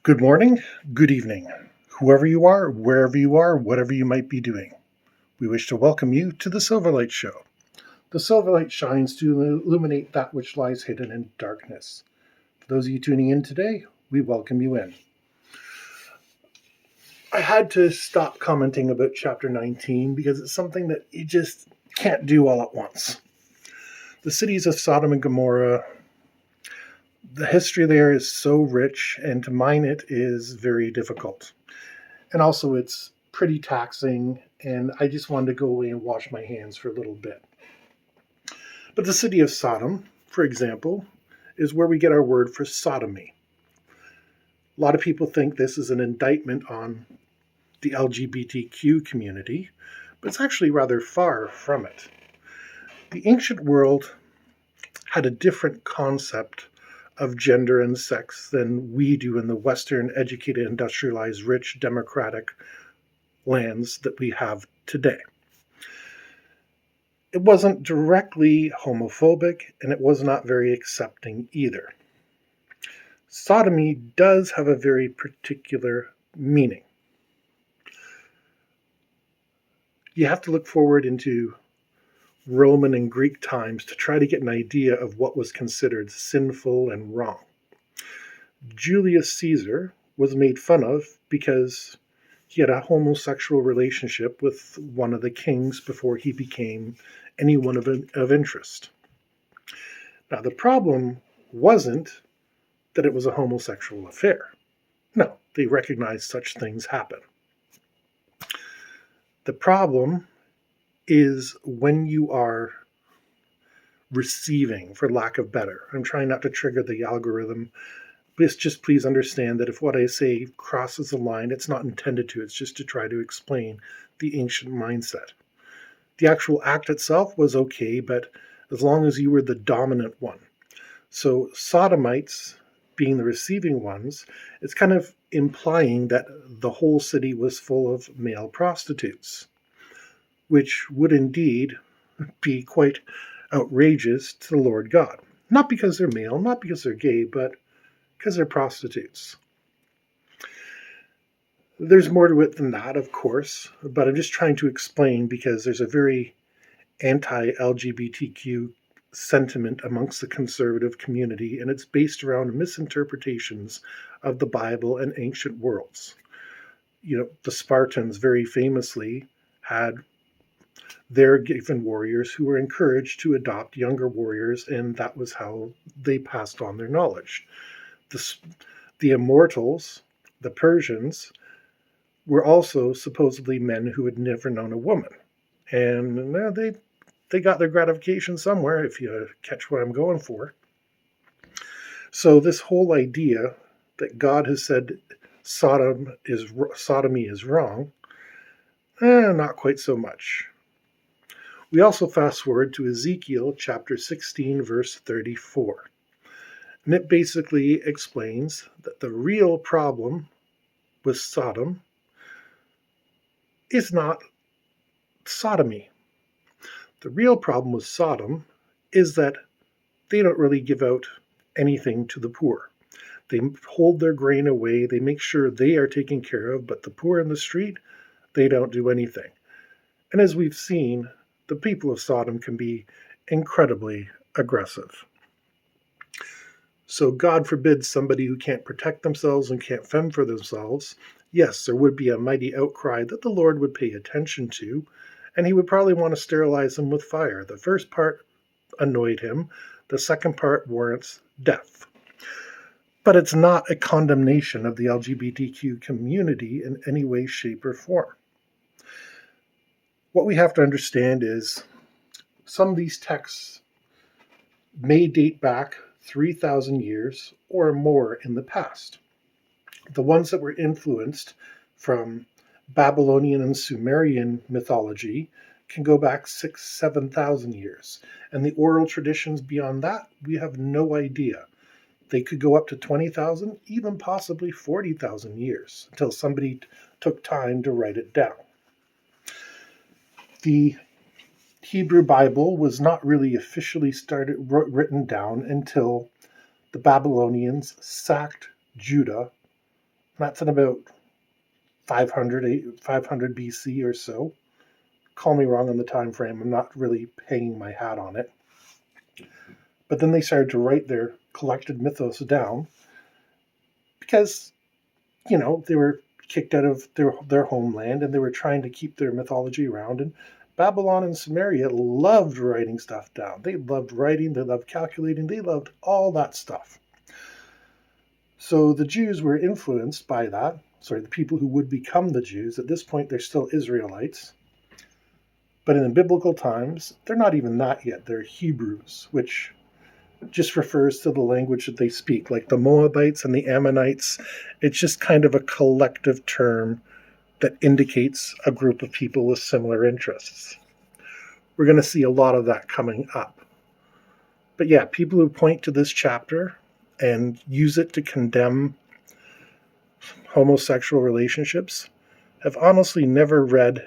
Good morning, good evening, whoever you are, wherever you are, whatever you might be doing. We wish to welcome you to the Silverlight Show. The Silverlight shines to illuminate that which lies hidden in darkness. For those of you tuning in today, we welcome you in. I had to stop commenting about chapter 19 because it's something that you just can't do all at once. The cities of Sodom and Gomorrah, the history there is so rich, and to mine it is very difficult. And also, it's pretty taxing, and I just wanted to go away and wash my hands for a little bit. But the city of Sodom, for example, is where we get our word for sodomy. A lot of people think this is an indictment on the LGBTQ community, but it's actually rather far from it. The ancient world had a different concept of gender and sex than we do in the Western, educated, industrialized, rich, democratic lands that we have today. It wasn't directly homophobic, and it was not very accepting either. Sodomy does have a very particular meaning. You have to look forward into Roman and Greek times to try to get an idea of what was considered sinful and wrong. Julius Caesar was made fun of because he had a homosexual relationship with one of the kings before he became anyone of interest. Now, the problem wasn't that it was a homosexual affair. No, they recognized such things happen. The problem is when you are receiving, for lack of better. I'm trying not to trigger the algorithm. Just please understand that if what I say crosses the line, it's not intended to. It's just to try to explain the ancient mindset. The actual act itself was okay, but as long as you were the dominant one. So sodomites, being the receiving ones, it's kind of implying that the whole city was full of male prostitutes, which would indeed be quite outrageous to the Lord God. Not because they're male, not because they're gay, but because they're prostitutes. There's more to it than that, of course, but I'm just trying to explain because there's a very anti-LGBTQ sentiment amongst the conservative community, and it's based around misinterpretations of the Bible and ancient worlds. The Spartans very famously had their given warriors who were encouraged to adopt younger warriors, and that was how they passed on their knowledge. The immortals, the Persians, were also supposedly men who had never known a woman. And they got their gratification somewhere, if you catch what I'm going for. So this whole idea that God has said sodomy is wrong, not quite so much. We also fast forward to Ezekiel chapter 16, verse 34. And it basically explains that the real problem with Sodom is not sodomy. The real problem with Sodom is that they don't really give out anything to the poor. They hold their grain away, they make sure they are taken care of, but the poor in the street, they don't do anything. And as we've seen, the people of Sodom can be incredibly aggressive. So God forbid somebody who can't protect themselves and can't fend for themselves. Yes, there would be a mighty outcry that the Lord would pay attention to, and he would probably want to sterilize them with fire. The first part annoyed him. The second part warrants death. But it's not a condemnation of the LGBTQ community in any way, shape, or form. What we have to understand is some of these texts may date back 3,000 years or more in the past. The ones that were influenced from Babylonian and Sumerian mythology can go back 6,000, 7,000 years. And the oral traditions beyond that, we have no idea. They could go up to 20,000, even possibly 40,000 years, until somebody took time to write it down. The Hebrew Bible was not really officially written down until the Babylonians sacked Judah That's in about 500 BC or so. Call me wrong on the time frame. I'm not really hanging my hat on it. But then they started to write their collected mythos down because, they were kicked out of their homeland and they were trying to keep their mythology around. And Babylon and Samaria loved writing stuff down. They loved writing, they loved calculating, they loved all that stuff. So the Jews were influenced by that. The people who would become the Jews. At this point, they're still Israelites. But in the biblical times, they're not even that yet. They're Hebrews, which just refers to the language that they speak, like the Moabites and the Ammonites. It's just kind of a collective term that indicates a group of people with similar interests. We're going to see a lot of that coming up. But yeah, people who point to this chapter and use it to condemn homosexual relationships have honestly never read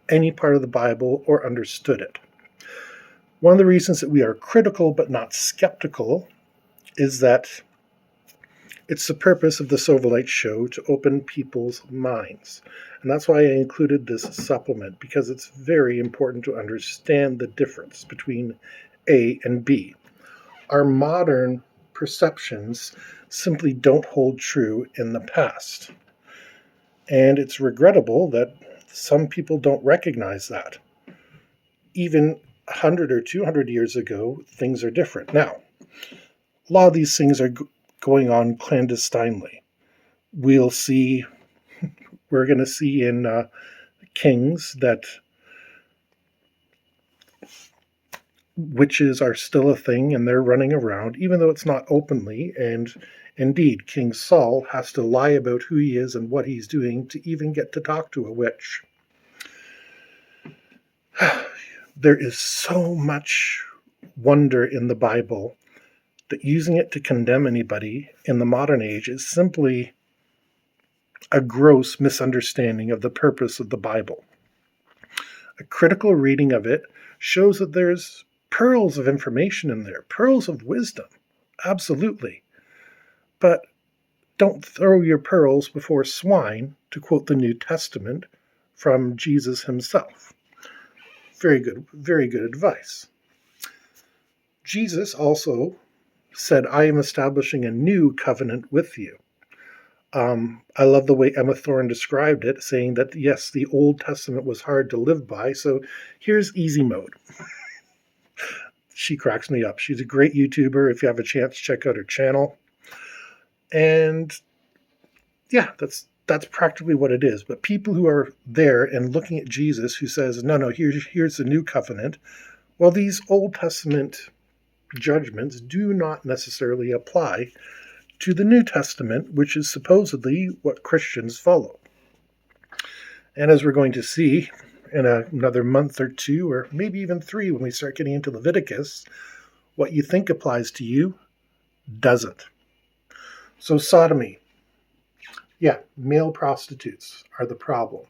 any part of the Bible or understood it. One of the reasons that we are critical but not skeptical is that it's the purpose of the Silverlight Show to open people's minds. And that's why I included this supplement, because it's very important to understand the difference between A and B. Our modern perceptions simply don't hold true in the past. And it's regrettable that some people don't recognize that. Even 100 or 200 years ago, things are different. Now, a lot of these things are going on clandestinely. We're going to see in Kings that witches are still a thing and they're running around, even though it's not openly. And indeed, King Saul has to lie about who he is and what he's doing to even get to talk to a witch. There is so much wonder in the Bible that using it to condemn anybody in the modern age is simply a gross misunderstanding of the purpose of the Bible. A critical reading of it shows that there's pearls of information in there, pearls of wisdom, absolutely. But don't throw your pearls before swine, to quote the New Testament from Jesus himself. Very good advice. Jesus also said, I am establishing a new covenant with you. I love the way Emma Thorne described it, saying that, yes, the Old Testament was hard to live by, so here's easy mode. She cracks me up. She's a great YouTuber. If you have a chance, check out her channel. And yeah, that's practically what it is. But people who are there and looking at Jesus, who says, no, here's the new covenant, well, these Old Testament judgments do not necessarily apply to the New Testament, which is supposedly what Christians follow. And as we're going to see in another month or two, or maybe even 3 when we start getting into Leviticus, what you think applies to you doesn't. So sodomy. Yeah, male prostitutes are the problem.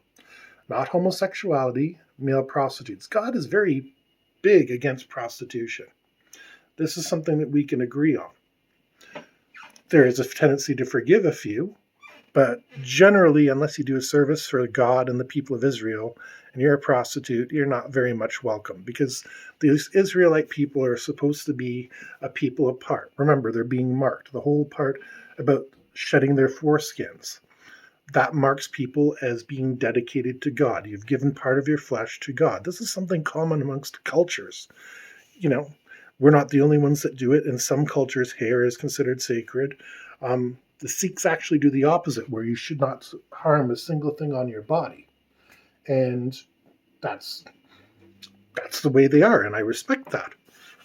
Not homosexuality, male prostitutes. God is very big against prostitution. This is something that we can agree on. There is a tendency to forgive a few, but generally, unless you do a service for God and the people of Israel, and you're a prostitute, you're not very much welcome, because these Israelite people are supposed to be a people apart. Remember, they're being marked. The whole part about shedding their foreskins, that marks people as being dedicated to God. You've given part of your flesh to God. This is something common amongst cultures. We're not the only ones that do it. In some cultures, hair is considered sacred. The Sikhs actually do the opposite, where you should not harm a single thing on your body. And that's the way they are, and I respect that.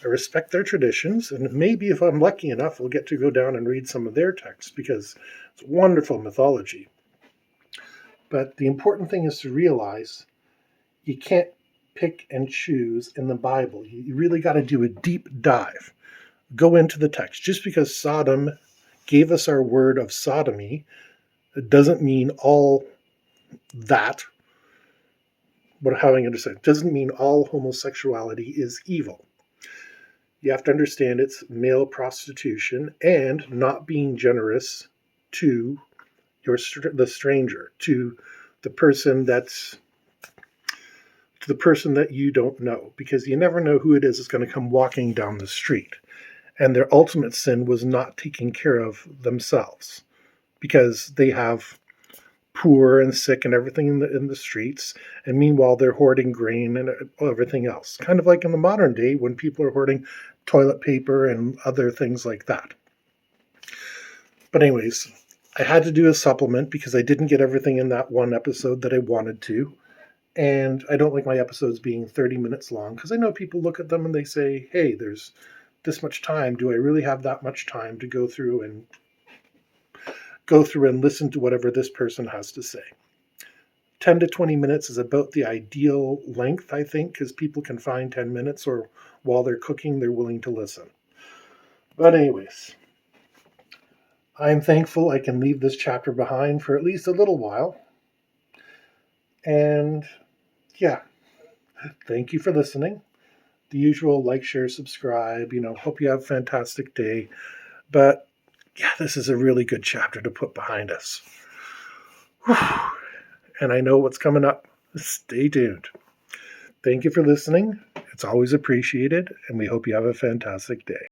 I respect their traditions, and maybe if I'm lucky enough, we'll get to go down and read some of their texts, because it's wonderful mythology. But the important thing is to realize you can't pick and choose in the Bible. You really got to do a deep dive. Go into the text. Just because Sodom gave us our word of sodomy, it doesn't mean all that. How am I going to say? It doesn't mean all homosexuality is evil. You have to understand it's male prostitution and not being generous to the stranger, to the person that you don't know, because you never know who it is that's going to come walking down the street. And their ultimate sin was not taking care of themselves, because they have poor and sick and everything in the streets, and meanwhile they're hoarding grain and everything else. Kind of like in the modern day when people are hoarding toilet paper and other things like that. But anyways, I had to do a supplement because I didn't get everything in that one episode that I wanted to. And I don't like my episodes being 30 minutes long, because I know people look at them and they say, hey, there's this much time. Do I really have that much time to go through and listen to whatever this person has to say? 10 to 20 minutes is about the ideal length, I think, because people can find 10 minutes, or while they're cooking, they're willing to listen. But anyways, I'm thankful I can leave this chapter behind for at least a little while. And yeah, thank you for listening. The usual like, share, subscribe, hope you have a fantastic day. But yeah, this is a really good chapter to put behind us. Whew. And I know what's coming up. Stay tuned. Thank you for listening. It's always appreciated, and we hope you have a fantastic day.